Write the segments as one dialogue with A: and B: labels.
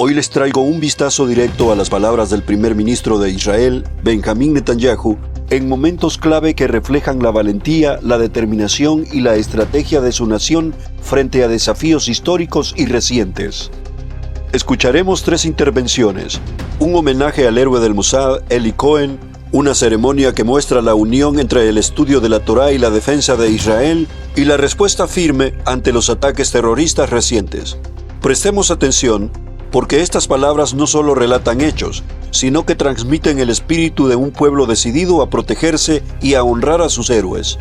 A: Hoy les traigo un vistazo directo a las palabras del primer ministro de Israel, Benjamín Netanyahu, en momentos clave que reflejan la valentía, la determinación y la estrategia de su nación frente a desafíos históricos y recientes. Escucharemos 3 intervenciones: un homenaje al héroe del Mossad, Eli Cohen, una ceremonia que muestra la unión entre el estudio de la Torá y la defensa de Israel, y la respuesta firme ante los ataques terroristas recientes. Prestemos atención, porque estas palabras no solo relatan hechos, sino que transmiten el espíritu de un pueblo decidido a protegerse y a honrar a sus héroes.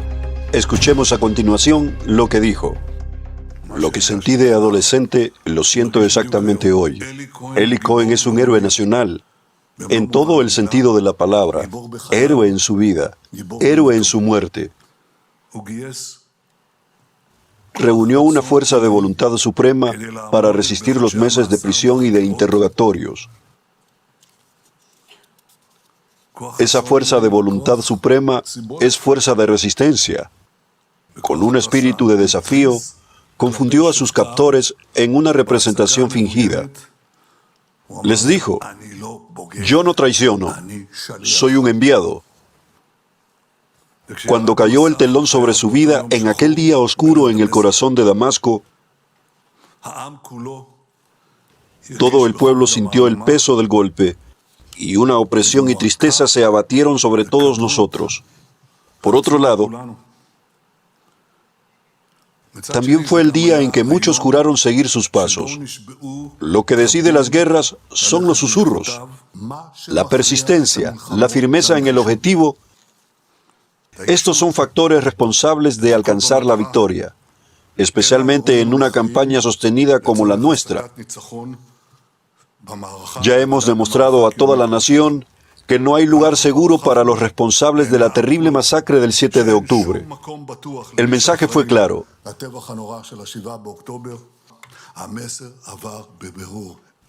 A: Escuchemos a continuación lo que dijo. Lo que sentí de adolescente, lo siento exactamente hoy. Eli Cohen es un héroe nacional, en todo el sentido de la palabra, héroe en su vida, héroe en su muerte. Reunió una fuerza de voluntad suprema para resistir los meses de prisión y de interrogatorios. Esa fuerza de voluntad suprema es fuerza de resistencia. Con un espíritu de desafío, confundió a sus captores en una representación fingida. Les dijo: yo no traiciono, soy un enviado. Cuando cayó el telón sobre su vida en aquel día oscuro en el corazón de Damasco, todo el pueblo sintió el peso del golpe, y una opresión y tristeza se abatieron sobre todos nosotros. Por otro lado, también fue el día en que muchos juraron seguir sus pasos. Lo que decide las guerras son los susurros, la persistencia, la firmeza en el objetivo. Estos son factores responsables de alcanzar la victoria, especialmente en una campaña sostenida como la nuestra. Ya hemos demostrado a toda la nación que no hay lugar seguro para los responsables de la terrible masacre del 7 de octubre. El mensaje fue claro.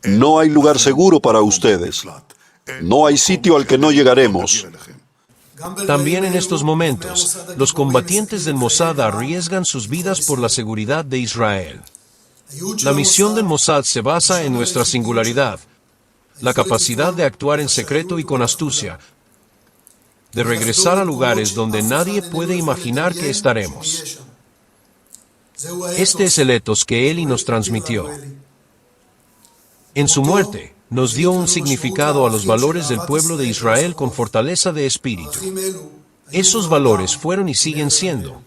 A: No hay lugar seguro para ustedes. No hay sitio al que no llegaremos.
B: También en estos momentos, los combatientes del Mossad arriesgan sus vidas por la seguridad de Israel. La misión del Mossad se basa en nuestra singularidad, la capacidad de actuar en secreto y con astucia, de regresar a lugares donde nadie puede imaginar que estaremos. Este es el etos que Eli nos transmitió. En su muerte, nos dio un significado a los valores del pueblo de Israel con fortaleza de espíritu. Esos valores fueron y siguen siendo,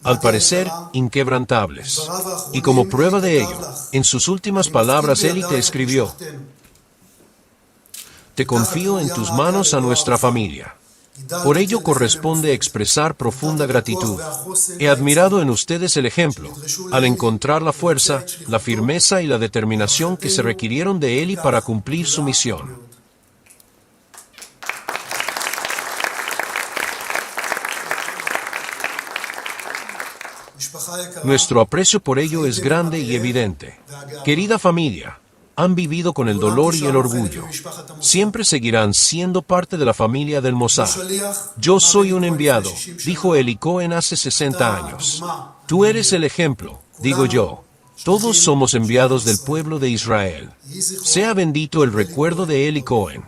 B: al parecer, inquebrantables. Y como prueba de ello, en sus últimas palabras Eli te escribió: te confío en tus manos a nuestra familia. Por ello corresponde expresar profunda gratitud. He admirado en ustedes el ejemplo, al encontrar la fuerza, la firmeza y la determinación que se requirieron de Eli para cumplir su misión. Nuestro aprecio por ello es grande y evidente. Querida familia, han vivido con el dolor y el orgullo. Siempre seguirán siendo parte de la familia del Mossad. Yo soy un enviado, dijo Eli Cohen hace 60 años. Tú eres el ejemplo, digo yo. Todos somos enviados del pueblo de Israel. Sea bendito el recuerdo de Eli Cohen.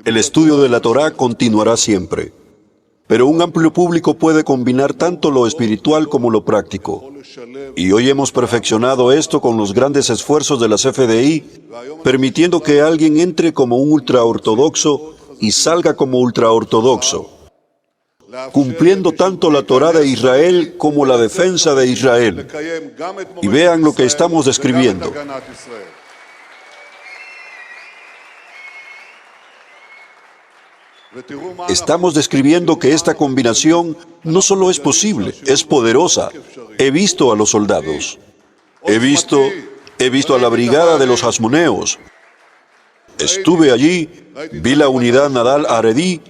A: El estudio de la Torá continuará siempre. Pero un amplio público puede combinar tanto lo espiritual como lo práctico. Y hoy hemos perfeccionado esto con los grandes esfuerzos de la CFDI, permitiendo que alguien entre como un ultraortodoxo y salga como ultraortodoxo, cumpliendo tanto la Torá de Israel como la defensa de Israel. Y vean lo que estamos describiendo. Estamos describiendo que esta combinación no solo es posible, es poderosa. He visto a los soldados. He visto a la brigada de los Hasmoneos. Estuve allí, vi la unidad Nadal Haredi,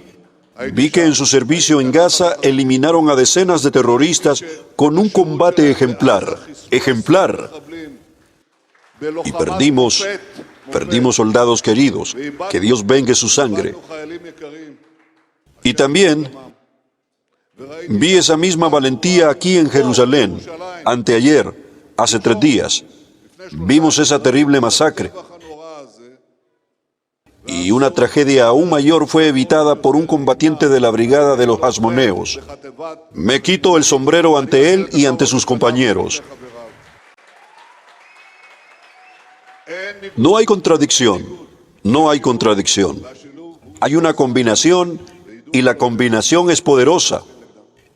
A: vi que en su servicio en Gaza eliminaron a decenas de terroristas con un combate ejemplar. Y perdimos soldados queridos. Que Dios vengue su sangre. Y también vi esa misma valentía aquí en Jerusalén, anteayer, hace 3 días. Vimos esa terrible masacre. Y una tragedia aún mayor fue evitada por un combatiente de la brigada de los Hasmoneos. Me quito el sombrero ante él y ante sus compañeros. No hay contradicción. No hay contradicción. Hay una combinación y la combinación es poderosa.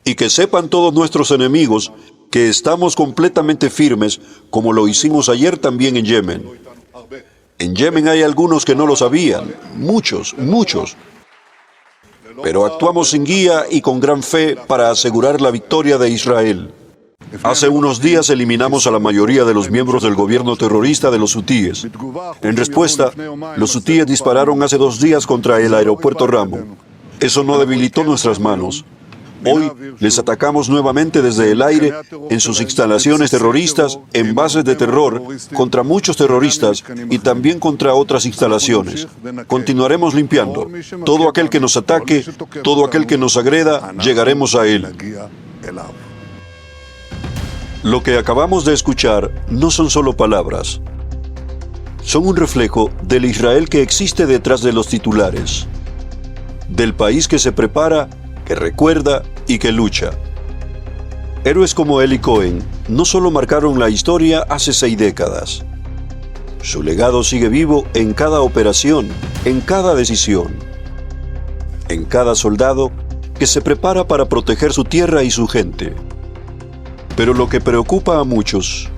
A: Y que sepan todos nuestros enemigos que estamos completamente firmes, como lo hicimos ayer también en Yemen. En Yemen hay algunos que no lo sabían, muchos. Pero actuamos sin guía y con gran fe para asegurar la victoria de Israel. Hace unos días eliminamos a la mayoría de los miembros del gobierno terrorista de los hutíes. En respuesta, los hutíes dispararon hace 2 días contra el aeropuerto Ramo. Eso no debilitó nuestras manos. Hoy les atacamos nuevamente desde el aire, en sus instalaciones terroristas, en bases de terror, contra muchos terroristas y también contra otras instalaciones. Continuaremos limpiando. Todo aquel que nos ataque, todo aquel que nos agreda, llegaremos a él. Lo que acabamos de escuchar no son solo palabras. Son un reflejo del Israel que existe detrás de los titulares. Del país que se prepara, que recuerda y que lucha. Héroes como Eli Cohen no solo marcaron la historia hace 6 décadas. Su legado sigue vivo en cada operación, en cada decisión, en cada soldado que se prepara para proteger su tierra y su gente. Pero lo que preocupa a muchos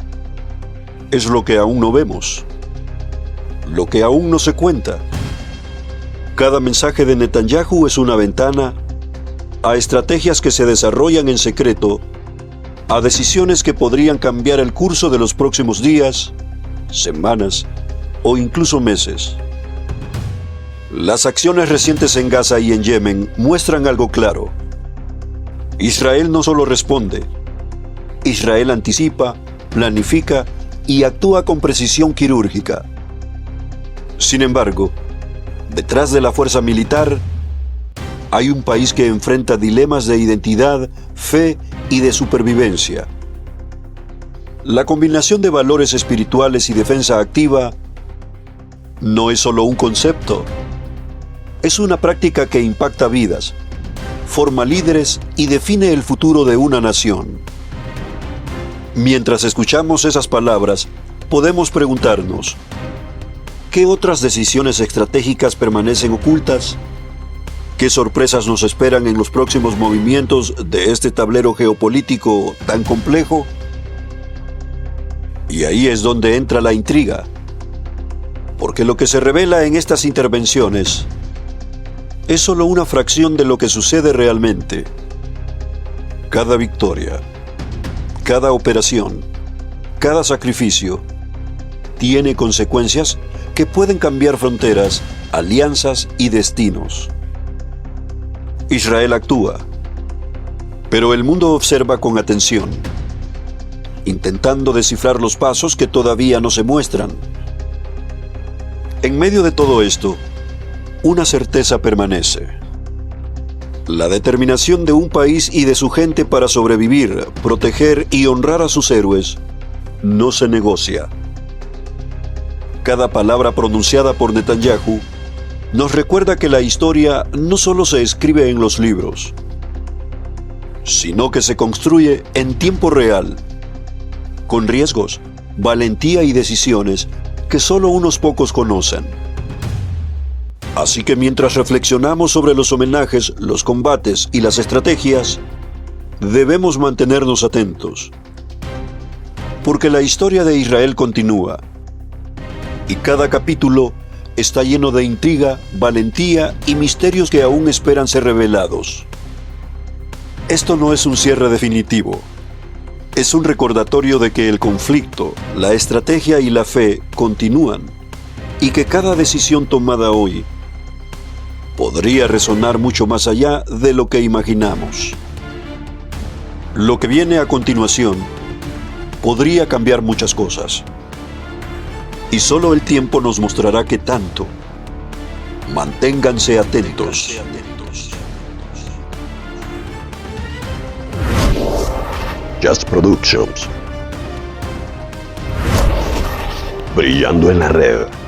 A: es lo que aún no vemos, lo que aún no se cuenta. Cada mensaje de Netanyahu es una ventana a estrategias que se desarrollan en secreto, a decisiones que podrían cambiar el curso de los próximos días, semanas o incluso meses. Las acciones recientes en Gaza y en Yemen muestran algo claro. Israel no solo responde, Israel anticipa, planifica y actúa con precisión quirúrgica. Sin embargo, detrás de la fuerza militar, hay un país que enfrenta dilemas de identidad, fe y de supervivencia. La combinación de valores espirituales y defensa activa no es solo un concepto, es una práctica que impacta vidas, forma líderes y define el futuro de una nación. Mientras escuchamos esas palabras, podemos preguntarnos, ¿qué otras decisiones estratégicas permanecen ocultas? ¿Qué sorpresas nos esperan en los próximos movimientos de este tablero geopolítico tan complejo? Y ahí es donde entra la intriga, porque lo que se revela en estas intervenciones es solo una fracción de lo que sucede realmente. Cada victoria, cada operación, cada sacrificio tiene consecuencias que pueden cambiar fronteras, alianzas y destinos. Israel actúa, pero el mundo observa con atención, intentando descifrar los pasos que todavía no se muestran. En medio de todo esto, una certeza permanece: la determinación de un país y de su gente para sobrevivir, proteger y honrar a sus héroes no se negocia. Cada palabra pronunciada por Netanyahu nos recuerda que la historia no solo se escribe en los libros, sino que se construye en tiempo real, con riesgos, valentía y decisiones que solo unos pocos conocen. Así que mientras reflexionamos sobre los homenajes, los combates y las estrategias, debemos mantenernos atentos, porque la historia de Israel continúa, y cada capítulo está lleno de intriga, valentía y misterios que aún esperan ser revelados. Esto no es un cierre definitivo. Es un recordatorio de que el conflicto, la estrategia y la fe continúan, y que cada decisión tomada hoy podría resonar mucho más allá de lo que imaginamos. Lo que viene a continuación podría cambiar muchas cosas. Y solo el tiempo nos mostrará qué tanto. Manténganse atentos.
C: Just Productions. brillando en la red.